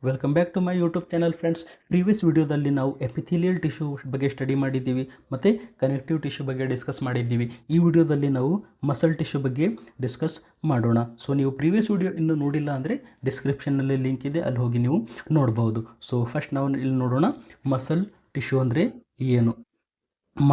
Welcome back to my YouTube channel friends. Previous ವಿಡಿಯೋದಲ್ಲಿ ನಾವು epithelial tissue ಬಗ್ಗೆ study ಮಾಡಿದ್ದೀವಿ ಮತ್ತು ಕನೆಕ್ಟಿವ್ ಟಿಶ್ಯೂ ಬಗ್ಗೆ ಡಿಸ್ಕಸ್ ಮಾಡಿದ್ದೀವಿ. ಈ ವಿಡಿಯೋದಲ್ಲಿ ನಾವು ಮಸಲ್ ಟಿಶ್ಯೂ ಬಗ್ಗೆ ಡಿಸ್ಕಸ್ ಮಾಡೋಣ. ಸೊ ನೀವು ಪ್ರೀವಿಯಸ್ ವಿಡಿಯೋ ಇನ್ನೂ ನೋಡಿಲ್ಲ ಅಂದರೆ ಡಿಸ್ಕ್ರಿಪ್ಷನ್ನಲ್ಲಿ ಲಿಂಕ್ ಇದೆ, ಅಲ್ಲಿ ಹೋಗಿ ನೀವು ನೋಡ್ಬೋದು. ಸೊ ಫಸ್ಟ್ ನಾವು ಇಲ್ಲಿ ನೋಡೋಣ, ಮಸಲ್ ಟಿಶ್ಯೂ ಅಂದರೆ ಏನು.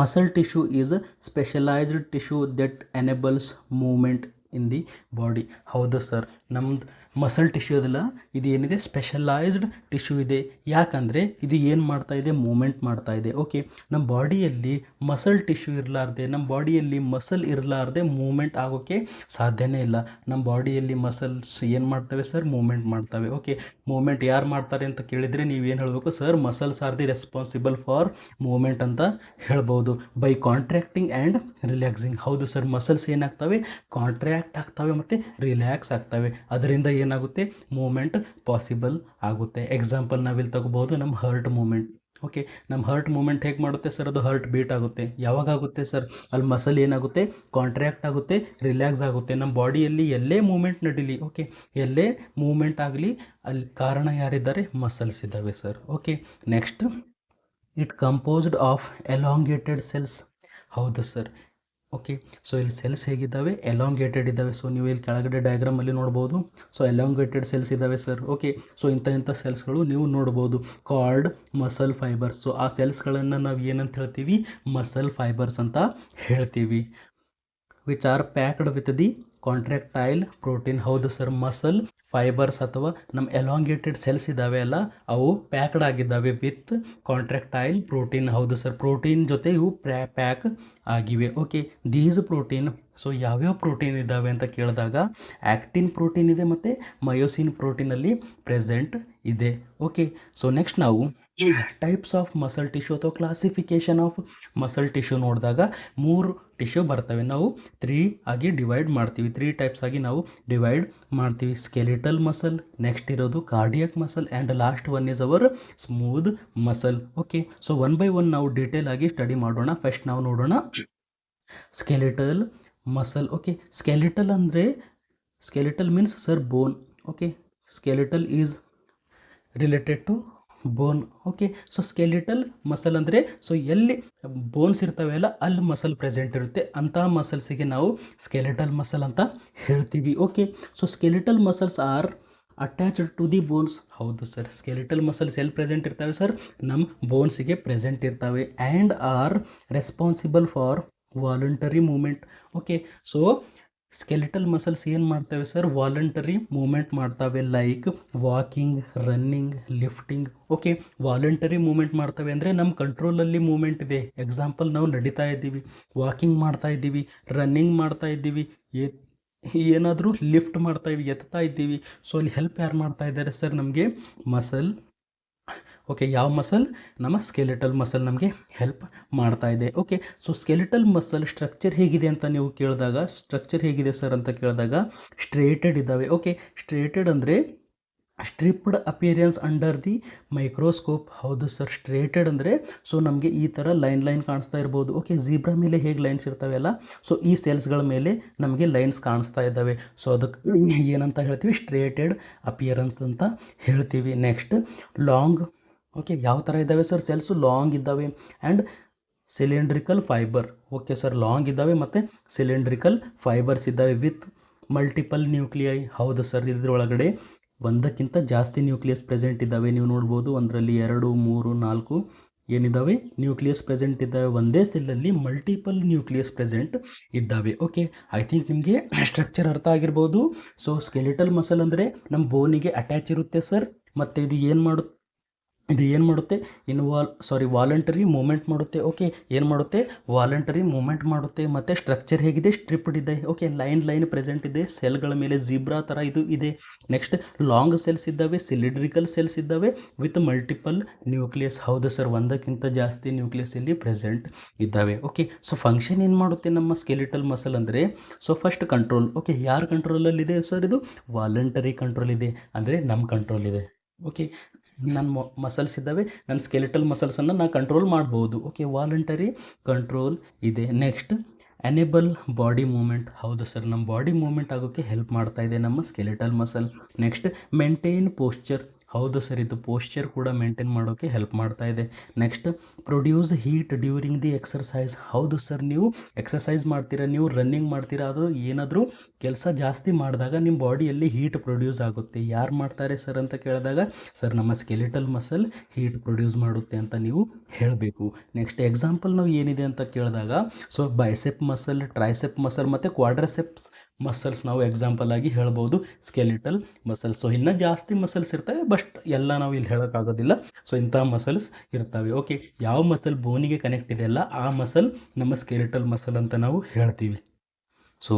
Muscle tissue is specialised tissue that enables movement in the body. ಹೌದು ಸರ್, ನಮ್ದು ಮಸಲ್ ಟಿಶ್ಯೂ ಅದಲ್ಲ, ಇದು ಏನಿದೆ ಸ್ಪೆಷಲೈಸ್ಡ್ ಟಿಶ್ಯೂ ಇದೆ. ಯಾಕಂದರೆ ಇದು ಏನು ಮಾಡ್ತಾ ಇದೆ, ಮೂಮೆಂಟ್ ಮಾಡ್ತಾ ಇದೆ. ಓಕೆ, ನಮ್ಮ ಬಾಡಿಯಲ್ಲಿ ಮಸಲ್ ಟಿಶ್ಯೂ ಇರಲಾರ್ದೆ, ನಮ್ಮ ಬಾಡಿಯಲ್ಲಿ ಮಸಲ್ ಇರಲಾರ್ದೆ ಮೂಮೆಂಟ್ ಆಗೋಕ್ಕೆ ಸಾಧ್ಯನೇ ಇಲ್ಲ. ನಮ್ಮ ಬಾಡಿಯಲ್ಲಿ ಮಸಲ್ಸ್ ಏನು ಮಾಡ್ತವೆ ಸರ್, ಮೂಮೆಂಟ್ ಮಾಡ್ತವೆ. ಓಕೆ, ಮೂಮೆಂಟ್ ಯಾರು ಮಾಡ್ತಾರೆ ಅಂತ ಕೇಳಿದರೆ ನೀವೇನು ಹೇಳಬೇಕು sir, muscles are the responsible for movement ಅಂತ ಹೇಳ್ಬೋದು. By contracting and relaxing. ಹೌದು ಸರ್, ಮಸಲ್ಸ್ ಏನಾಗ್ತವೆ, ಕಾಂಟ್ರ್ಯಾಕ್ಟ್ ಆಗ್ತವೆ ಮತ್ತು ರಿಲ್ಯಾಕ್ಸ್ ಆಗ್ತವೆ. ಅದರಿಂದ ಏನಾಗುತ್ತೆ, ಮೂಮೆಂಟ್ ಪಾಸಿಬಲ್ ಆಗುತ್ತೆ. ಎಕ್ಸಾಂಪಲ್ ನಾವಿಲ್ಲಿ ತಗೋಬಹುದು, ನಮ್ಮ ಹರ್ಟ್ ಮೂಮೆಂಟ್. ಓಕೆ, ನಮ್ಮ ಹರ್ಟ್ ಮೂಮೆಂಟ್ ಹೇಗೆ ಮಾಡುತ್ತೆ ಸರ್, ಅದು ಹರ್ಟ್ ಬೀಟ್ ಆಗುತ್ತೆ. ಯಾವಾಗ ಆಗುತ್ತೆ ಸರ್, ಅಲ್ಲಿ ಮಸಲ್ ಏನಾಗುತ್ತೆ, ಕಾಂಟ್ರ್ಯಾಕ್ಟ್ ಆಗುತ್ತೆ, ರಿಲ್ಯಾಕ್ಸ್ ಆಗುತ್ತೆ. ನಮ್ಮ ಬಾಡಿಯಲ್ಲಿ ಎಲ್ಲೇ ಮೂಮೆಂಟ್ ನಡೀಲಿ, ಓಕೆ, ಎಲ್ಲೇ ಮೂಮೆಂಟ್ ಆಗಲಿ ಅಲ್ಲಿ ಕಾರಣ ಯಾರಿದ್ದಾರೆ, ಮಸಲ್ಸ್ ಇದ್ದಾವೆ sir. Okay, next, it composed of elongated cells. ಹೌದು ಸರ್. ಓಕೆ, ಸೊ ಇಲ್ಲಿ ಸೆಲ್ಸ್ ಹೇಗಿದ್ದಾವೆ, ಎಲಾಂಗೇಟೆಡ್ ಇದ್ದಾವೆ. ಸೊ ನೀವು ಇಲ್ಲಿ ಕೆಳಗಡೆ ಡಯಾಗ್ರಾಮಲ್ಲಿ ನೋಡ್ಬೋದು. ಸೊ ಎಲಾಂಗೇಟೆಡ್ ಸೆಲ್ಸ್ ಇದ್ದಾವೆ ಸರ್. ಓಕೆ, ಸೊ ಇಂಥ ಸೆಲ್ಸ್ಗಳು ನೀವು ನೋಡ್ಬೋದು, ಕಾಲ್ಡ್ ಮಸಲ್ ಫೈಬರ್ಸ್. ಸೊ ಆ ಸೆಲ್ಸ್ಗಳನ್ನು ನಾವು ಏನಂತ ಹೇಳ್ತೀವಿ, ಮಸಲ್ ಫೈಬರ್ಸ್ ಅಂತ ಹೇಳ್ತೀವಿ. Which are packed with the contractile protein. ಹೌದು ಸರ್, ಮಸಲ್ ಫೈಬರ್ಸ್ ಅಥವಾ ನಮ್ಮ ಎಲಾಂಗೇಟೆಡ್ ಸೆಲ್ಸ್ ಇದ್ದಾವೆ ಅಲ್ಲ, ಅವು ಪ್ಯಾಕ್ಡ್ ಆಗಿದ್ದಾವೆ ವಿತ್ ಕಾಂಟ್ರಾಕ್ಟೈಲ್ ಪ್ರೋಟೀನ್. ಹೌದು ಸರ್, ಪ್ರೋಟೀನ್ ಜೊತೆ ಇವು ಪ್ಯಾಕ್ ಆಗಿವೆ. ಓಕೆ, ದೀಸ್ ಪ್ರೋಟೀನ್, ಸೊ ಯಾವ್ಯಾವ ಪ್ರೋಟೀನ್ ಇದ್ದಾವೆ ಅಂತ ಕೇಳಿದಾಗ ಆ್ಯಕ್ಟಿನ್ ಪ್ರೋಟೀನ್ ಇದೆ ಮತ್ತು ಮಯೋಸಿನ್ ಪ್ರೋಟೀನಲ್ಲಿ ಪ್ರೆಸೆಂಟ್ ಇದೆ. ಓಕೆ, ಸೊ ನೆಕ್ಸ್ಟ್ ನಾವು ಟೈಪ್ಸ್ ಆಫ್ ಮಸಲ್ ಟಿಶ್ಯೂ ಅಥವಾ ಕ್ಲಾಸಿಫಿಕೇಶನ್ ಆಫ್ ಮಸಲ್ ಟಿಶ್ಯೂ ನೋಡಿದಾಗ 3 ಟಿಶ್ಯೂ ಬರ್ತವೆ. ನಾವು 3 ಆಗಿ ಡಿವೈಡ್ ಮಾಡ್ತೀವಿ, 3 ಟೈಪ್ಸ್ ಆಗಿ ನಾವು ಡಿವೈಡ್ ಮಾಡ್ತೀವಿ. ಸ್ಕೆಲಿಟಲ್ ಮಸಲ್, ನೆಕ್ಸ್ಟ್ ಇರೋದು cardiac muscle, and last one is our smooth muscle. Okay, so one by one ನಾವು ಡೀಟೇಲ್ ಆಗಿ ಸ್ಟಡಿ ಮಾಡೋಣ. ಫಸ್ಟ್ ನಾವು ನೋಡೋಣ ಸ್ಕೆಲಿಟಲ್ ಮಸಲ್. ಓಕೆ, ಸ್ಕೆಲಿಟಲ್ ಅಂದರೆ, skeletal means sir bone. Okay, skeletal is related to bone. Okay, so skeletal muscle ಅಂದರೆ, so ಎಲ್ಲಿ bones ಇರ್ತವೆಲ್ಲ ಅಲ್ಲಿ ಮಸಲ್ ಪ್ರೆಸೆಂಟ್ ಇರುತ್ತೆ, ಅಂತಹ ಮಸಲ್ಸಿಗೆ ನಾವು ಸ್ಕೆಲಿಟಲ್ ಮಸಲ್ ಅಂತ ಹೇಳ್ತೀವಿ. Okay, so skeletal muscles are attached to the bones. ಹೌದು ಸರ್, ಸ್ಕೆಲಿಟಲ್ ಮಸಲ್ಸ್ ಎಲ್ಲಿ ಪ್ರೆಸೆಂಟ್ ಇರ್ತವೆ ಸರ್, ನಮ್ಮ ಬೋನ್ಸಿಗೆ ಪ್ರೆಸೆಂಟ್ ಇರ್ತವೆ. And are responsible for voluntary movement. Okay, so skeletal muscles ಏನು ಮಾಡ್ತವೆ ಸರ್, ವಾಲಂಟರಿ ಮೂಮೆಂಟ್ ಮಾಡ್ತವೆ, like walking, running, lifting. Okay, voluntary movement ಮಾಡ್ತವೆ ಅಂದರೆ ನಮ್ಮ ಕಂಟ್ರೋಲಲ್ಲಿ ಮೂಮೆಂಟ್ ಇದೆ. ಎಕ್ಸಾಂಪಲ್, ನಾವು ನಡೀತಾ ಇದ್ದೀವಿ, ವಾಕಿಂಗ್ ಮಾಡ್ತಾ ಇದ್ದೀವಿ, ರನ್ನಿಂಗ್ ಮಾಡ್ತಾ ಇದ್ದೀವಿ, ಏನಾದರೂ ಲಿಫ್ಟ್ ಮಾಡ್ತಾ ಇದ್ದೀವಿ, ಎತ್ತಾ ಇದ್ದೀವಿ. ಸೊ ಅಲ್ಲಿ ಹೆಲ್ಪ್ ಯಾರು ಮಾಡ್ತಾ ಇದ್ದಾರೆ ಸರ್, ನಮಗೆ ಮಸಲ್. ಓಕೆ, ಯಾವ ಮಸಲ್, ನಮ್ಮ ಸ್ಕೆಲಿಟಲ್ ಮಸಲ್ ನಮಗೆ ಹೆಲ್ಪ್ ಮಾಡ್ತಾ ಇದೆ. Okay, so skeletal muscle structure ಹೇಗಿದೆ ಅಂತ ನೀವು ಕೇಳಿದಾಗ, ಸ್ಟ್ರಕ್ಚರ್ ಹೇಗಿದೆ ಸರ್ ಅಂತ ಕೇಳಿದಾಗ ಸ್ಟ್ರೇಟೆಡ್ ಇದ್ದಾವೆ. ಓಕೆ, ಸ್ಟ್ರೇಟೆಡ್ ಅಂದರೆ stripped appearance under the microscope. ಹೌದು ಸರ್, ಸ್ಟ್ರೇಟೆಡ್ ಅಂದರೆ ಸೊ ನಮಗೆ ಈ ಥರ ಲೈನ್ ಕಾಣಿಸ್ತಾ ಇರ್ಬೋದು. ಓಕೆ, ಝೀಬ್ರಾ ಮೇಲೆ ಹೇಗೆ ಲೈನ್ಸ್ ಇರ್ತವೆ ಅಲ್ಲ, ಸೊ ಈ ಸೆಲ್ಸ್ಗಳ ಮೇಲೆ ನಮಗೆ ಲೈನ್ಸ್ ಕಾಣಿಸ್ತಾ ಇದ್ದಾವೆ. ಸೊ ಅದಕ್ಕೆ ಏನಂತ ಹೇಳ್ತೀವಿ, ಸ್ಟ್ರೇಟೆಡ್ ಅಪಿಯರೆನ್ಸ್ ಅಂತ ಹೇಳ್ತೀವಿ. Next, long. ಓಕೆ, ಯಾವ ಥರ ಇದ್ದಾವೆ ಸರ್, ಸೆಲ್ಸು ಲಾಂಗ್ ಇದ್ದಾವೆ and cylindrical fibre. Okay sir, long ಇದ್ದಾವೆ ಮತ್ತು ಸಿಲಿಂಡ್ರಿಕಲ್ ಫೈಬರ್ಸ್ ಇದ್ದಾವೆ ವಿತ್ ಮಲ್ಟಿಪಲ್ ನ್ಯೂಕ್ಲಿಯೈ. ಹೌದು ಸರ್, ಇದರೊಳಗಡೆ ಒಂದಕ್ಕಿಂತ ಜಾಸ್ತಿ ನ್ಯೂಕ್ಲಿಯಸ್ ಪ್ರೆಸೆಂಟ್ ಇದ್ದಾವೆ. ನೀವು ನೋಡ್ಬೋದು, ಒಂದರಲ್ಲಿ 2, 3, 4 ಏನಿದ್ದಾವೆ, ನ್ಯೂಕ್ಲಿಯಸ್ ಪ್ರೆಸೆಂಟ್ ಇದ್ದಾವೆ. ಒಂದೇ ಸೆಲ್ಲಲ್ಲಿ ಮಲ್ಟಿಪಲ್ ನ್ಯೂಕ್ಲಿಯಸ್ ಪ್ರೆಸೆಂಟ್ ಇದ್ದಾವೆ. ಓಕೆ, ಐ ಥಿಂಕ್ ನಿಮಗೆ ಸ್ಟ್ರಕ್ಚರ್ ಅರ್ಥ ಆಗಿರ್ಬೋದು. ಸೊ ಸ್ಕೆಲಿಟಲ್ ಮಸಲ್ ಅಂದರೆ ನಮ್ಮ ಬೋನಿಗೆ ಅಟ್ಯಾಚ್ ಇರುತ್ತೆ ಸರ್, ಮತ್ತು ಇದು ಏನು ಮಾಡುತ್ತೆ, ವಾಲಂಟರಿ ಮೂಮೆಂಟ್ ಮಾಡುತ್ತೆ. ಓಕೆ, ಏನು ಮಾಡುತ್ತೆ, ವಾಲಂಟರಿ ಮೂಮೆಂಟ್ ಮಾಡುತ್ತೆ. ಮತ್ತು ಸ್ಟ್ರಕ್ಚರ್ ಹೇಗಿದೆ, ಸ್ಟ್ರಿಪ್ಡ್ ಇದೆ. ಓಕೆ, ಲೈನ್ ಪ್ರೆಸೆಂಟ್ ಇದೆ, ಸೆಲ್ಗಳ ಮೇಲೆ ಝೀಬ್ರಾ ಥರ ಇದು ಇದೆ. ನೆಕ್ಸ್ಟ್, ಲಾಂಗ್ ಸೆಲ್ಸ್ ಇದ್ದಾವೆ, ಸಿಲಿಂಡ್ರಿಕಲ್ ಸೆಲ್ಸ್ ಇದ್ದಾವೆ ವಿತ್ ಮಲ್ಟಿಪಲ್ ನ್ಯೂಕ್ಲಿಯಸ್. ಹೌದು ಸರ್, ಒಂದಕ್ಕಿಂತ ಜಾಸ್ತಿ ನ್ಯೂಕ್ಲಿಯಸ್ ಇಲ್ಲಿ ಪ್ರೆಸೆಂಟ್ ಇದ್ದಾವೆ. ಓಕೆ, ಸೊ ಫಂಕ್ಷನ್ ಏನು ಮಾಡುತ್ತೆ ನಮ್ಮ ಸ್ಕೆಲಿಟಲ್ ಮಸಲ್ ಅಂದರೆ, ಸೊ ಫಸ್ಟ್ ಕಂಟ್ರೋಲ್. ಓಕೆ, ಯಾರ ಕಂಟ್ರೋಲಲ್ಲಿದೆ ಸರ್, ಇದು ವಾಲಂಟರಿ ಕಂಟ್ರೋಲ್ ಇದೆ, ಅಂದರೆ ನಮ್ಮ ಕಂಟ್ರೋಲ್ ಇದೆ. ಓಕೆ, ನನ್ನ ಮಸಲ್ಸ್ ಇದ್ದಾವೆ, ನನ್ನ ಸ್ಕೆಲಿಟಲ್ ಮಸಲ್ಸನ್ನು ನಾನು ಕಂಟ್ರೋಲ್ ಮಾಡ್ಬೋದು. ಓಕೆ, ವಾಲಂಟರಿ ಕಂಟ್ರೋಲ್ ಇದೆ. Next, enable body movement. ಹೌದು ಸರ್, ನಮ್ಮ ಬಾಡಿ ಮೂಮೆಂಟ್ ಆಗೋಕ್ಕೆ ಹೆಲ್ಪ್ ಮಾಡ್ತಾ ಇದೆ ನಮ್ಮ skeletal muscle. Next, maintain posture. ಹೌದು ಸರ್, ಇದು ಪೋಶ್ಚರ್ ಕೂಡ ಮೇಂಟೈನ್ ಮಾಡೋಕ್ಕೆ ಹೆಲ್ಪ್ ಮಾಡ್ತಾ ಇದೆ. Next, produce heat during the exercise. ಹೌದು ಸರ್, ನೀವು ಎಕ್ಸರ್ಸೈಸ್ ಮಾಡ್ತೀರಾ, ನೀವು ರನ್ನಿಂಗ್ ಮಾಡ್ತೀರಾ, ಅದು ಏನಾದರೂ ಕೆಲಸ ಜಾಸ್ತಿ ಮಾಡಿದಾಗ ನಿಮ್ಮ ಬಾಡಿಯಲ್ಲಿ ಹೀಟ್ ಪ್ರೊಡ್ಯೂಸ್ ಆಗುತ್ತೆ. ಯಾರು ಮಾಡ್ತಾರೆ ಸರ್ ಅಂತ ಕೇಳಿದಾಗ, ಸರ್ ನಮ್ಮ ಸ್ಕೆಲಿಟಲ್ ಮಸಲ್ ಹೀಟ್ ಪ್ರೊಡ್ಯೂಸ್ ಮಾಡುತ್ತೆ ಅಂತ ನೀವು ಹೇಳಬೇಕು. ನೆಕ್ಸ್ಟ್ ಎಕ್ಸಾಂಪಲ್ ನಾವು ಏನಿದೆ ಅಂತ ಕೇಳಿದಾಗ, so bicep muscle, tricep muscle ಮತ್ತು ಕ್ವಾಡ್ರಸೆಪ್ಸ್ ಮಸಲ್ಸ್ ನಾವು ಎಕ್ಸಾಂಪಲ್ ಆಗಿ ಹೇಳ್ಬೋದು ಸ್ಕೆಲಿಟಲ್ ಮಸಲ್ಸ್. ಸೊ ಇನ್ನೂ ಜಾಸ್ತಿ ಮಸಲ್ಸ್ ಇರ್ತವೆ, ಬಟ್ ಎಲ್ಲ ನಾವು ಇಲ್ಲಿ ಹೇಳೋಕ್ಕಾಗೋದಿಲ್ಲ. ಸೊ ಇಂಥ ಮಸಲ್ಸ್ ಇರ್ತವೆ. ಓಕೆ, ಯಾವ ಮಸಲ್ ಬೋನಿಗೆ ಕನೆಕ್ಟ್ ಇದೆಯಲ್ಲ ಆ ಮಸಲ್ ನಮ್ಮ ಸ್ಕೆಲಿಟಲ್ ಮಸಲ್ ಅಂತ ನಾವು ಹೇಳ್ತೀವಿ. ಸೊ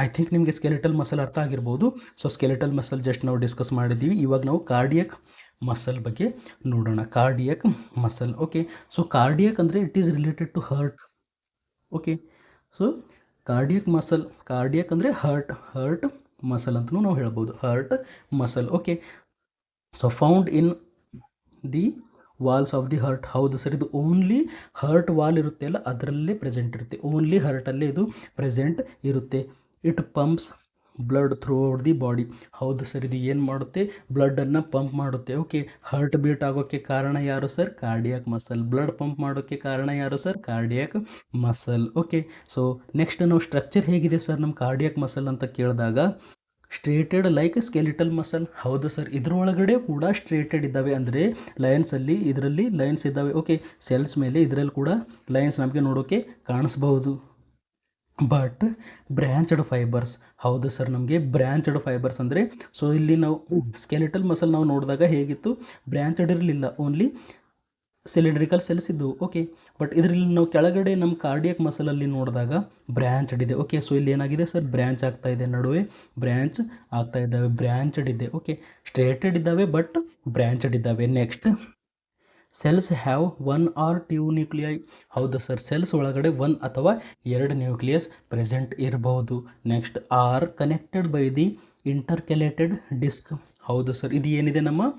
ಐ ಥಿಂಕ್ ನಿಮಗೆ ಸ್ಕೆಲಿಟಲ್ ಮಸಲ್ ಅರ್ಥ ಆಗಿರ್ಬೋದು. ಸೊ ಸ್ಕೆಲಿಟಲ್ ಮಸಲ್ ಜಸ್ಟ್ ನಾವು ಡಿಸ್ಕಸ್ ಮಾಡಿದ್ದೀವಿ. ಇವಾಗ ನಾವು ಕಾರ್ಡಿಯಕ್ ಮಸಲ್ ಬಗ್ಗೆ ನೋಡೋಣ. Cardiac muscle. Okay, so cardiac ಅಂದರೆ it is related to heart. Okay, so cardiac ಅಂದರೆ ಹರ್ಟ್ ಮಸಲ್ ಅಂತಲೂ ನಾವು ಹೇಳ್ಬೋದು. Heart muscle. Okay, so found in the walls of the heart. ಹೌದು ಸರ್, ಇದು ಓನ್ಲಿ ಹರ್ಟ್ ವಾಲ್ ಇರುತ್ತೆ ಅಲ್ಲ, ಅದರಲ್ಲೇ ಪ್ರೆಸೆಂಟ್ ಇರುತ್ತೆ. ಓನ್ಲಿ ಹರ್ಟಲ್ಲೇ ಇದು ಪ್ರೆಸೆಂಟ್ ಇರುತ್ತೆ. It pumps blood throughout the body. ಹೌದು ಸರ್, ಇದು ಏನು ಮಾಡುತ್ತೆ? ಬ್ಲಡ್ಡನ್ನು ಪಂಪ್ ಮಾಡುತ್ತೆ. ಓಕೆ, ಹಾರ್ಟ್ ಬೀಟ್ ಆಗೋಕ್ಕೆ ಕಾರಣ ಯಾರು sir? Cardiac muscle. Blood pump ಮಾಡೋಕ್ಕೆ ಕಾರಣ ಯಾರು sir? Cardiac muscle. Okay, so next ನಾವು ಸ್ಟ್ರಕ್ಚರ್ ಹೇಗಿದೆ ಸರ್ ನಮ್ಮ ಕಾರ್ಡಿಯಾಕ್ ಮಸಲ್ ಅಂತ ಕೇಳಿದಾಗ, ಸ್ಟ್ರೇಟೆಡ್ ಲೈಕ್ ಸ್ಕೆಲಿಟಲ್ ಮಸಲ್. ಹೌದು ಸರ್, ಇದರೊಳಗಡೆ ಕೂಡ ಸ್ಟ್ರೇಟೆಡ್ ಇದ್ದಾವೆ, ಅಂದರೆ ಲೈನ್ಸಲ್ಲಿ ಇದರಲ್ಲಿ ಲೈನ್ಸ್ ಇದ್ದಾವೆ. ಓಕೆ, ಸೆಲ್ಸ್ ಮೇಲೆ ಇದರಲ್ಲಿ ಕೂಡ ಲೈನ್ಸ್ ನಮಗೆ ನೋಡೋಕ್ಕೆ ಕಾಣಿಸ್ಬಹುದು. But branched fibres. ಹೌದು ಸರ್, ನಮಗೆ ಬ್ರ್ಯಾಂಚ್ಡ್ ಫೈಬರ್ಸ್ ಅಂದರೆ, ಸೊ ಇಲ್ಲಿ ನಾವು ಸ್ಕೆಲಿಟಲ್ ಮಸಲ್ ನಾವು ನೋಡಿದಾಗ ಹೇಗಿತ್ತು? ಬ್ರ್ಯಾಂಚ್ಡ್ ಇರಲಿಲ್ಲ, ಓನ್ಲಿ ಸಿಲಿಂಡ್ರಿಕಲ್ ಸೆಲ್ಸ್ ಇದ್ದವು. ಓಕೆ, ಬಟ್ ಇದರಲ್ಲಿ ನಾವು ಕೆಳಗಡೆ ನಮ್ಮ ಕಾರ್ಡಿಯಕ್ ಮಸಲಲ್ಲಿ ನೋಡಿದಾಗ ಬ್ರ್ಯಾಂಚ್ಡ್ ಇದೆ. ಓಕೆ, ಸೊ ಇಲ್ಲಿ ಏನಾಗಿದೆ ಸರ್? ಬ್ರ್ಯಾಂಚ್ ಆಗ್ತಾ ಇದೆ, ನಡುವೆ ಬ್ರ್ಯಾಂಚ್ ಆಗ್ತಾ ಇದ್ದಾವೆ, ಬ್ರ್ಯಾಂಚ್ಡ್ ಇದೆ. ಓಕೆ, ಸ್ಟ್ರೇಟೆಡ್ ಇದ್ದಾವೆ ಬಟ್ ಬ್ರ್ಯಾಂಚ್ಡ್ ಇದ್ದಾವೆ. Next, cells have 1 or 2 nuclei. ಹೌದು ಸರ್, ಸೆಲ್ಸ್ ಒಳಗಡೆ 1 ಅಥವಾ 2 ನ್ಯೂಕ್ಲಿಯಸ್ ಪ್ರೆಸೆಂಟ್ ಇರಬಹುದು. Next, are connected by the intercalated disc. ಹೌದು ಸರ್, ಇದು ಏನಿದೆ ನಮ್ಮ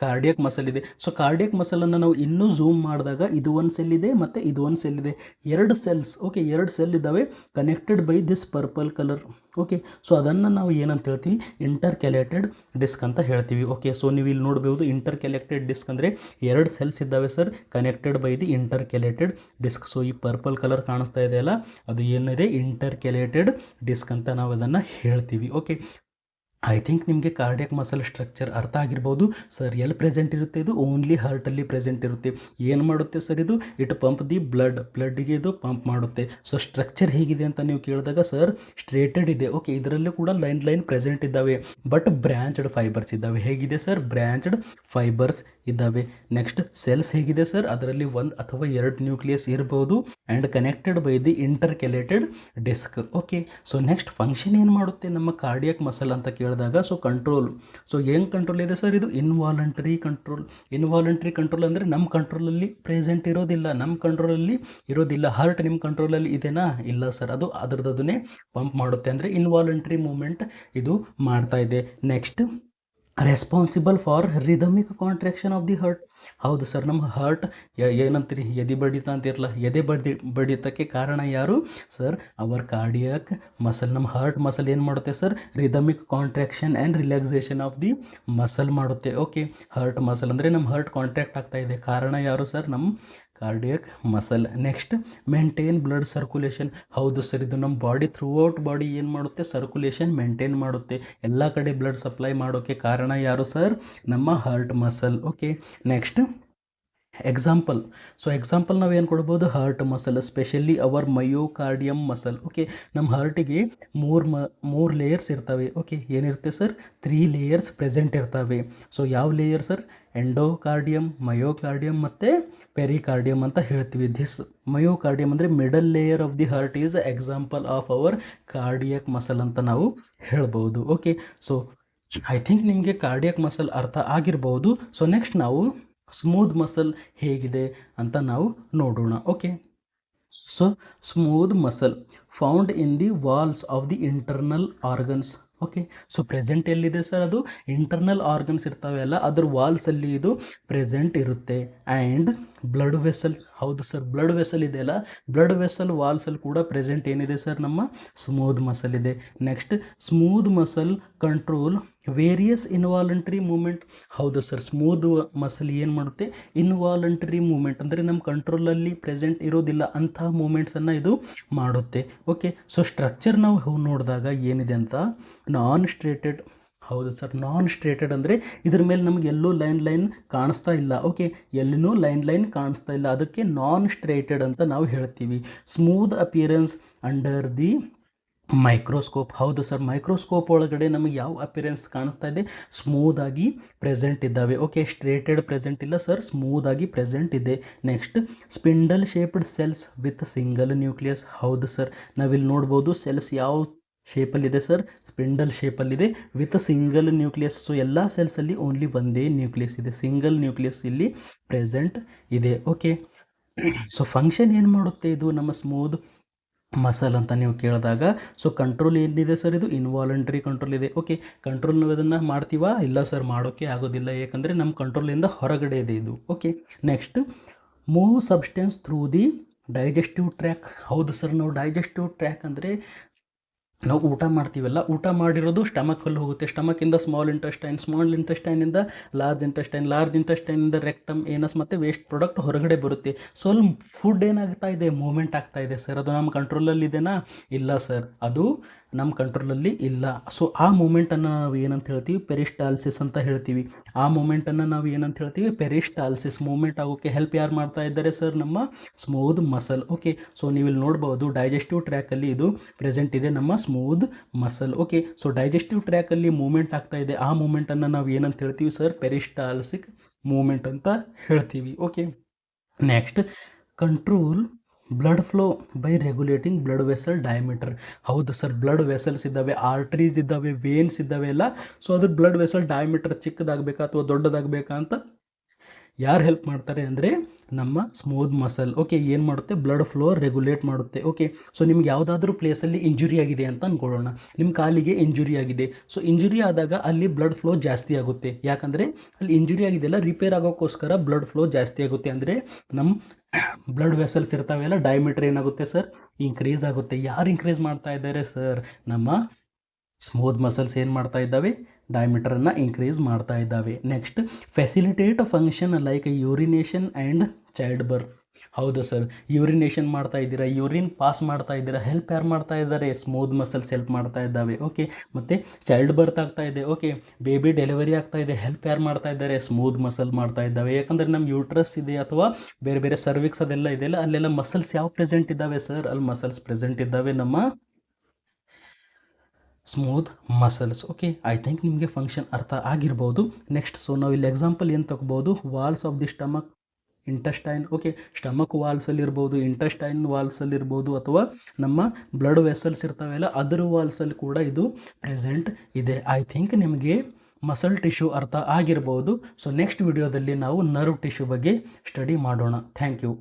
ಕಾರ್ಡಿಯಕ್ ಮಸಲ್ ಇದೆ. ಸೊ ಕಾರ್ಡಿಯಕ್ ಮಸಲನ್ನು ನಾವು ಇನ್ನೂ ಝೂಮ್ ಮಾಡಿದಾಗ ಇದು ಒಂದು ಸೆಲ್ ಇದೆ ಮತ್ತು ಇದು ಒಂದು ಸೆಲ್ ಇದೆ, 2 ಸೆಲ್ಸ್. ಓಕೆ, 2 ಸೆಲ್ ಇದ್ದಾವೆ connected by this purple colour. Okay, so ಅದನ್ನು ನಾವು ಏನಂತ ಹೇಳ್ತೀವಿ? ಇಂಟರ್ಕೆಲೇಟೆಡ್ ಡಿಸ್ಕ್ ಅಂತ ಹೇಳ್ತೀವಿ. ಓಕೆ, ಸೊ ನೀವು ಇಲ್ಲಿ ನೋಡ್ಬೋದು, ಇಂಟರ್ಕೆಲೇಟೆಡ್ ಡಿಸ್ಕ್ ಅಂದರೆ 2 ಸೆಲ್ಸ್ ಇದ್ದಾವೆ sir connected by the intercalated disc. So ಈ ಪರ್ಪಲ್ ಕಲರ್ ಕಾಣಿಸ್ತಾ ಇದೆಯಲ್ಲ, ಅದು ಏನಿದೆ? ಇಂಟರ್ಕೆಲೇಟೆಡ್ ಡಿಸ್ಕ್ ಅಂತ ನಾವು ಅದನ್ನು ಹೇಳ್ತೀವಿ. ಓಕೆ, ಐ ಥಿಂಕ್ ನಿಮಗೆ ಕಾರ್ಡಿಯಕ್ ಮಸಲ್ ಸ್ಟ್ರಕ್ಚರ್ ಅರ್ಥ ಆಗಿರ್ಬೋದು. ಸರ್ ಎಲ್ಲಿ ಪ್ರೆಸೆಂಟ್ ಇರುತ್ತೆ? ಇದು ಓನ್ಲಿ ಹಾರ್ಟಲ್ಲಿ ಪ್ರೆಸೆಂಟ್ ಇರುತ್ತೆ. ಏನು ಮಾಡುತ್ತೆ ಸರ್ ಇದು? ಇಟ್ ಪಂಪ್ ದಿ ಬ್ಲಡ್ಗೆ ಇದು ಪಂಪ್ ಮಾಡುತ್ತೆ. ಸೊ ಸ್ಟ್ರಕ್ಚರ್ ಹೇಗಿದೆ ಅಂತ ನೀವು ಕೇಳಿದಾಗ, ಸರ್ ಸ್ಟ್ರೇಟೆಡ್ ಇದೆ. ಓಕೆ, ಇದರಲ್ಲೂ ಕೂಡ ಲೈನ್ ಪ್ರೆಸೆಂಟ್ ಇದ್ದಾವೆ, ಬಟ್ ಬ್ರ್ಯಾಂಚ್ಡ್ ಫೈಬರ್ಸ್ ಇದ್ದಾವೆ. ಹೇಗಿದೆ ಸರ್? ಬ್ರ್ಯಾಂಚ್ಡ್ ಫೈಬರ್ಸ್ ಇದ್ದಾವೆ. ನೆಕ್ಸ್ಟ್, ಸೆಲ್ಸ್ ಹೇಗಿದೆ ಸರ್? ಅದರಲ್ಲಿ 1 ಅಥವಾ 2 ನ್ಯೂಕ್ಲಿಯಸ್ ಇರ್ಬೋದು and connected by the intercalated disc. Okay, so next function ಏನು ಮಾಡುತ್ತೆ ನಮ್ಮ ಕಾರ್ಡಿಯಕ್ ಮಸಲ್ ಅಂತ ಕೇಳಿದಾಗ, ಸೊ ಕಂಟ್ರೋಲ್. ಸೊ ಹೆಂಗೆ ಕಂಟ್ರೋಲ್ ಇದೆ ಸರ್? ಇದು ಇನ್ವಾಲಂಟ್ರಿ ಕಂಟ್ರೋಲ್. ಇನ್ವಾಲಂಟ್ರಿ ಕಂಟ್ರೋಲ್ ಅಂದರೆ ನಮ್ಮ ಕಂಟ್ರೋಲಲ್ಲಿ ಪ್ರೆಸೆಂಟ್ ಇರೋದಿಲ್ಲ, ನಮ್ಮ ಕಂಟ್ರೋಲಲ್ಲಿ ಇರೋದಿಲ್ಲ. ಹಾರ್ಟ್ ನಿಮ್ಮ ಕಂಟ್ರೋಲಲ್ಲಿ ಇದೆನಾ? ಇಲ್ಲ ಸರ್, ಅದು ಅದರದನ್ನೇ ಪಂಪ್ ಮಾಡುತ್ತೆ, ಅಂದರೆ ಇನ್ವಾಲಂಟ್ರಿ ಮೂಮೆಂಟ್ ಇದು ಮಾಡ್ತಾ ಇದೆ. Next, responsible for rhythmic contraction of the heart. ಹೌದು ಸರ್, ನಮ್ಮ ಹಾರ್ಟ್ ಏನಂತೀರಿ? ಎದೆ ಬಡಿತ ಅಂತಿರಲ್ಲ, ಎದೆ ಬಡಿತಕ್ಕೆ ಕಾರಣ ಯಾರು ಸರ್? Our cardiac muscle. ನಮ್ಮ ಹಾರ್ಟ್ ಮಸಲ್ ಏನು ಮಾಡುತ್ತೆ sir? Rhythmic contraction and relaxation of the muscle ಮಾಡುತ್ತೆ. ಓಕೆ, ಹಾರ್ಟ್ ಮಸಲ್ ಅಂದರೆ ನಮ್ಮ ಹಾರ್ಟ್ ಕಾಂಟ್ರಾಕ್ಟ್ ಆಗ್ತಾ ಇದೆ, ಕಾರಣ ಯಾರು ಸರ್? ನಮ್ಮ cardiac muscle. Next, maintain blood circulation. ಹೌದು ಸರ್, ಇದು ನಮ್ಮ ಬಾಡಿ ಥ್ರೂ ಔಟ್ ಬಾಡಿ ಏನು ಮಾಡುತ್ತೆ? ಸರ್ಕ್ಯುಲೇಷನ್ ಮೇಂಟೈನ್ ಮಾಡುತ್ತೆ, ಎಲ್ಲ ಕಡೆ ಬ್ಲಡ್ ಸಪ್ಲೈ ಮಾಡೋಕ್ಕೆ ಕಾರಣ ಯಾರು ಸರ್? ನಮ್ಮ heart muscle. Okay, next example. So example ನಾವು ಏನು ಕೊಡ್ಬೋದು? Heart muscle, specially our myocardium muscle. Okay, ನಮ್ಮ ಹಾರ್ಟಿಗೆ ಮೂರು ಲೇಯರ್ಸ್ ಇರ್ತವೆ. ಓಕೆ, ಏನಿರುತ್ತೆ ಸರ್? 3 ಲೇಯರ್ಸ್ ಪ್ರೆಸೆಂಟ್ ಇರ್ತವೆ. ಸೊ ಯಾವ ಲೇಯರ್ ಸರ್? ಎಂಡೋಕಾರ್ಡಿಯಮ್, ಮಯೋಕಾರ್ಡಿಯಮ್ ಮತ್ತು ಪೆರಿಕಾರ್ಡಿಯಮ್ ಅಂತ ಹೇಳ್ತೀವಿ. ದಿಸ್ ಮಯೋಕಾರ್ಡಿಯಮ್ ಅಂದರೆ middle layer of the heart is example of our cardiac muscle ಅಂತ ನಾವು ಹೇಳ್ಬೋದು. ಓಕೆ, ಸೊ ಐ ಥಿಂಕ್ ನಿಮಗೆ ಕಾರ್ಡಿಯಕ್ ಮಸಲ್ ಅರ್ಥ ಆಗಿರ್ಬೋದು. ಸೊ ನೆಕ್ಸ್ಟ್ ನಾವು ಸ್ಮೂತ್ ಮಸಲ್ ಹೇಗಿದೆ ಅಂತ ನಾವು ನೋಡೋಣ. Okay, so smooth muscle found in the walls of the internal organs. Okay, so present ಎಲ್ಲಿದೆ ಸರ್? ಅದು ಇಂಟರ್ನಲ್ ಆರ್ಗನ್ಸ್ ಇರ್ತವೆ ಅಲ್ಲ, ಅದ್ರ ವಾಲ್ಸಲ್ಲಿ ಇದು ಪ್ರೆಸೆಂಟ್ ಇರುತ್ತೆ. ಆ್ಯಂಡ್ ಬ್ಲಡ್ ವೆಸಲ್ಸ್, ಹೌದು ಸರ್, ಬ್ಲಡ್ ವೆಸಲ್ ಇದೆಯಲ್ಲ, ಬ್ಲಡ್ ವೆಸಲ್ ವಾಲ್ಸಲ್ಲಿ ಕೂಡ ಪ್ರೆಸೆಂಟ್ ಏನಿದೆ ಸರ್, ನಮ್ಮ ಸ್ಮೂತ್ ಮಸಲ್ ಇದೆ. Next, smooth muscle control various involuntary movement. ಹೌದು ಸರ್, ಸ್ಮೂತ್ ಮಸಲ್ ಏನು ಮಾಡುತ್ತೆ, ಇನ್ವಾಲಂಟ್ರಿ ಮೂಮೆಂಟ್ ಅಂದರೆ ನಮ್ಮ ಕಂಟ್ರೋಲಲ್ಲಿ ಪ್ರೆಸೆಂಟ್ ಇರೋದಿಲ್ಲ ಅಂತಹ ಮೂಮೆಂಟ್ಸನ್ನು ಇದು ಮಾಡುತ್ತೆ. ಓಕೆ, ಸೊ ಸ್ಟ್ರಕ್ಚರ್ ನಾವು ನೋಡಿದಾಗ ಏನಿದೆ ಅಂತ, ನಾನ್ ಸ್ಟ್ರೇಟೆಡ್. ಹೌದು ಸರ್, ನಾನ್ ಸ್ಟ್ರೇಟೆಡ್ ಅಂದರೆ ಇದ್ರ ಮೇಲೆ ನಮಗೆ ಎಲ್ಲೂ ಲೈನ್ ಕಾಣಿಸ್ತಾ ಇಲ್ಲ. ಓಕೆ, ಎಲ್ಲಿನೂ ಲೈನ್ ಕಾಣಿಸ್ತಾ ಇಲ್ಲ, ಅದಕ್ಕೆ ನಾನ್ ಸ್ಟ್ರೇಟೆಡ್ ಅಂತ ನಾವು ಹೇಳ್ತೀವಿ. Smooth appearance under the microscope. ಹೌದು ಸರ್, ಮೈಕ್ರೋಸ್ಕೋಪ್ ಒಳಗಡೆ ನಮಗೆ ಯಾವ ಅಪಿಯರೆನ್ಸ್ ಕಾಣಿಸ್ತಾ ಇದೆ, ಸ್ಮೂತ್ ಆಗಿ ಪ್ರೆಸೆಂಟ್ ಇದ್ದಾವೆ. ಓಕೆ, ಸ್ಟ್ರೇಟೆಡ್ ಪ್ರೆಸೆಂಟ್ ಇಲ್ಲ ಸರ್, ಸ್ಮೂತ್ ಆಗಿ ಪ್ರೆಸೆಂಟ್ ಇದೆ. Next, spindle shaped cells with single nucleus. ಹೌದು ಸರ್, ನಾವಿಲ್ಲಿ ನೋಡ್ಬೋದು ಸೆಲ್ಸ್ ಯಾವ ಶೇಪಲ್ಲಿದೆ ಸರ್, ಸ್ಪಿಂಡಲ್ ಶೇಪಲ್ಲಿದೆ ವಿತ್ ಸಿಂಗಲ್ ನ್ಯೂಕ್ಲಿಯಸ್. ಸೊ ಎಲ್ಲ ಸೆಲ್ಸಲ್ಲಿ ಓನ್ಲಿ ಒಂದೇ ನ್ಯೂಕ್ಲಿಯಸ್ ಇದೆ, ಸಿಂಗಲ್ ನ್ಯೂಕ್ಲಿಯಸ್ ಇಲ್ಲಿ ಪ್ರೆಸೆಂಟ್ ಇದೆ. ಓಕೆ, ಸೊ ಫಂಕ್ಷನ್ ಏನು ಮಾಡುತ್ತೆ ಇದು ನಮ್ಮ ಸ್ಮೂತ್ ಮಸಲ್ ಅಂತ ನೀವು ಕೇಳಿದಾಗ, ಸೊ ಕಂಟ್ರೋಲ್ ಏನಿದೆ ಸರ್, ಇದು ಇನ್ವಾಲಂಟ್ರಿ ಕಂಟ್ರೋಲ್ ಇದೆ. ಓಕೆ, ಕಂಟ್ರೋಲ್ ನಾವು ಇದನ್ನು ಮಾಡ್ತೀವಾ, ಇಲ್ಲ ಸರ್, ಮಾಡೋಕ್ಕೆ ಆಗೋದಿಲ್ಲ, ಯಾಕಂದರೆ ನಮ್ಮ ಕಂಟ್ರೋಲಿಂದ ಹೊರಗಡೆ ಇದೆ ಇದು. Okay, next, move substance through the digestive track. ಹೌದು ಸರ್, ನಾವು ಡೈಜೆಸ್ಟಿವ್ ಟ್ರ್ಯಾಕ್ ಅಂದರೆ ನಾವು ಊಟ ಮಾಡ್ತೀವಲ್ಲ, ಊಟ ಮಾಡಿರೋದು ಸ್ಟಮಕಲ್ಲಿ ಹೋಗುತ್ತೆ, ಸ್ಟಮಕಿಂದ ಸ್ಮಾಲ್ ಇಂಟೆಸ್ಟೈನಿಂದ ಲಾರ್ಜ್ ಇಂಟೆಸ್ಟೈನಿಂದ ರೆಕ್ಟಮ್, ಏನಸ್ ಮತ್ತು ವೇಸ್ಟ್ ಪ್ರಾಡಕ್ಟ್ ಹೊರಗಡೆ ಬರುತ್ತೆ. ಸೊ ಅಲ್ಲಿ ಫುಡ್ ಏನಾಗ್ತಾ ಇದೆ, ಮೂಮೆಂಟ್ ಆಗ್ತಾ ಇದೆ ಸರ್, ಅದು ನಮ್ಮ ಕಂಟ್ರೋಲಲ್ಲಿ ಇದೆನಾ, ಇಲ್ಲ ಸರ್, ಅದು ನಮ್ಮ ಕಂಟ್ರೋಲಲ್ಲಿ ಇಲ್ಲ. ಸೊ ಆ ಮೂಮೆಂಟನ್ನು ನಾವು ಏನಂತ ಹೇಳ್ತೀವಿ, ಪೆರಿಸ್ಟಾಲ್ಸಿಸ್ ಅಂತ ಹೇಳ್ತೀವಿ. ಆ ಮೂಮೆಂಟನ್ನು ನಾವು ಏನಂತ ಹೇಳ್ತೀವಿ, ಪೆರಿಸ್ಟಾಲ್ಸಿಸ್. ಮೂಮೆಂಟ್ ಆಗೋಕ್ಕೆ ಹೆಲ್ಪ್ ಯಾರು ಮಾಡ್ತಾ ಇದ್ದಾರೆ ಸರ್, ನಮ್ಮ ಸ್ಮೂತ್ ಮಸಲ್. ಓಕೆ, ಸೊ ನೀವು ಇಲ್ಲಿ ನೋಡ್ಬೋದು ಡೈಜೆಸ್ಟಿವ್ ಟ್ರ್ಯಾಕಲ್ಲಿ ಇದು ಪ್ರೆಸೆಂಟ್ ಇದೆ, ನಮ್ಮ smooth muscle. Okay, so digestive ಟ್ರ್ಯಾಕಲ್ಲಿ ಮೂಮೆಂಟ್ ಆಗ್ತಾ ಇದೆ, ಆ ಮೂಮೆಂಟನ್ನು ನಾವು ಏನಂತ ಹೇಳ್ತೀವಿ ಸರ್, ಪೆರಿಸ್ಟಾಲ್ಸಿಕ್ ಮೂಮೆಂಟ್ ಅಂತ ಹೇಳ್ತೀವಿ. Okay, next, control blood flow by regulating blood vessel diameter. ಹೌದು ಸರ್, ಬ್ಲಡ್ ವೆಸಲ್ಸ್ ಇದ್ದಾವೆ, ಆರ್ಟ್ರೀಸ್ ಇದ್ದಾವೆ, ವೇನ್ಸ್ ಇದ್ದಾವೆ ಎಲ್ಲ. ಸೊ ಅದ್ರ ಬ್ಲಡ್ ವೆಸಲ್ ಡಯಾಮೀಟರ್ ಚಿಕ್ಕದಾಗಬೇಕಾ ಅಥವಾ ದೊಡ್ಡದಾಗಬೇಕಾ ಅಂತ ಯಾರು ಹೆಲ್ಪ್ ಮಾಡ್ತಾರೆ ಅಂದರೆ ನಮ್ಮ ಸ್ಮೂತ್ ಮಸಲ್. ಓಕೆ, ಏನು ಮಾಡುತ್ತೆ, ಬ್ಲಡ್ ಫ್ಲೋ ರೆಗ್ಯುಲೇಟ್ ಮಾಡುತ್ತೆ. ಓಕೆ, ಸೊ ನಿಮ್ಗೆ ಯಾವುದಾದ್ರೂ ಪ್ಲೇಸಲ್ಲಿ ಇಂಜುರಿ ಆಗಿದೆ ಅಂತ ಅಂದ್ಕೊಳ್ಳೋಣ, ನಿಮ್ಮ ಕಾಲಿಗೆ ಇಂಜುರಿ ಆಗಿದೆ. ಸೊ ಇಂಜುರಿ ಆದಾಗ ಅಲ್ಲಿ ಬ್ಲಡ್ ಫ್ಲೋ ಜಾಸ್ತಿ ಆಗುತ್ತೆ, ಯಾಕಂದರೆ ಅಲ್ಲಿ ಇಂಜುರಿ ಆಗಿದೆಯಲ್ಲ, ರಿಪೇರ್ ಆಗೋಕ್ಕೋಸ್ಕರ ಬ್ಲಡ್ ಫ್ಲೋ ಜಾಸ್ತಿ ಆಗುತ್ತೆ. ಅಂದರೆ ನಮ್ಮ ಬ್ಲಡ್ ವೆಸಲ್ಸ್ ಇರ್ತಾವೆಲ್ಲ, ಡಯಾಮೀಟರ್ ಏನಾಗುತ್ತೆ ಸರ್, ಇನ್ಕ್ರೀಸ್ ಆಗುತ್ತೆ. ಯಾರು ಇನ್ಕ್ರೀಸ್ ಮಾಡ್ತಾ ಇದ್ದಾರೆ ಸರ್, ನಮ್ಮ ಸ್ಮೂತ್ ಮಸಲ್ಸ್ ಏನು ಮಾಡ್ತಾ ಇದ್ದಾವೆ, ಡಯಾಮೀಟರನ್ನು ಇನ್ಕ್ರೀಸ್ ಮಾಡ್ತಾ ಇದ್ದಾವೆ. Next, facilitate function like urination and child birth. ಹೌದು ಸರ್, ಯೂರಿನೇಷನ್ ಮಾಡ್ತಾ ಇದ್ದೀರಾ, ಯೂರಿನ್ ಪಾಸ್ ಮಾಡ್ತಾ ಇದ್ದೀರಾ, ಹೆಲ್ಪ್ ಯಾರು ಮಾಡ್ತಾ ಇದ್ದಾರೆ, ಸ್ಮೂತ್ ಮಸಲ್ಸ್ ಹೆಲ್ಪ್ ಮಾಡ್ತಾ ಇದ್ದಾವೆ. ಓಕೆ, ಮತ್ತು ಚೈಲ್ಡ್ ಬರ್ತ್ ಆಗ್ತಾ ಇದೆ, ಓಕೆ, ಬೇಬಿ ಡೆಲಿವರಿ ಆಗ್ತಾ ಇದೆ, ಹೆಲ್ಪ್ ಯಾರು ಮಾಡ್ತಾ ಇದ್ದಾರೆ, ಸ್ಮೂತ್ ಮಸಲ್ ಮಾಡ್ತಾ ಇದ್ದಾವೆ. ಯಾಕಂದರೆ ನಮ್ಮ ಯೂಟ್ರಸ್ ಇದೆ ಅಥವಾ ಬೇರೆ ಬೇರೆ ಸರ್ವಿಕ್ಸ್ ಅದೆಲ್ಲ ಇದೆಯಲ್ಲ, ಅಲ್ಲೆಲ್ಲ ಮಸಲ್ಸ್ ಯಾವ ಪ್ರೆಸೆಂಟ್ ಇದ್ದಾವೆ ಸರ್, ಅಲ್ಲಿ ಮಸಲ್ಸ್ ಪ್ರೆಸೆಂಟ್ ಇದ್ದಾವೆ, ನಮ್ಮ smooth muscles. Okay, I think ನಿಮಗೆ ಫಂಕ್ಷನ್ ಅರ್ಥ ಆಗಿರ್ಬೋದು. ನೆಕ್ಸ್ಟ್, ಸೊ ನಾವು ಇಲ್ಲಿ ಎಕ್ಸಾಂಪಲ್ ಏನು ತಗೋಬೋದು, walls of the stomach, intestine. Okay, stomach ವಾಲ್ಸಲ್ಲಿರ್ಬೋದು, ಇಂಟೆಸ್ಟೈನ್ ವಾಲ್ಸಲ್ಲಿರ್ಬೋದು, ಅಥವಾ ನಮ್ಮ ಬ್ಲಡ್ ವೆಸಲ್ಸ್ ಇರ್ತಾವೆಲ್ಲ ಅದರ ವಾಲ್ಸಲ್ಲಿ ಕೂಡ ಇದು ಪ್ರೆಸೆಂಟ್ ಇದೆ. ಐ ಥಿಂಕ್ ನಿಮಗೆ ಮಸಲ್ ಟಿಶ್ಯೂ ಅರ್ಥ ಆಗಿರ್ಬೋದು. ಸೊ ನೆಕ್ಸ್ಟ್ ವಿಡಿಯೋದಲ್ಲಿ ನಾವು ನರ್ವ್ ಟಿಶ್ಯೂ ಬಗ್ಗೆ ಸ್ಟಡಿ ಮಾಡೋಣ. Thank you.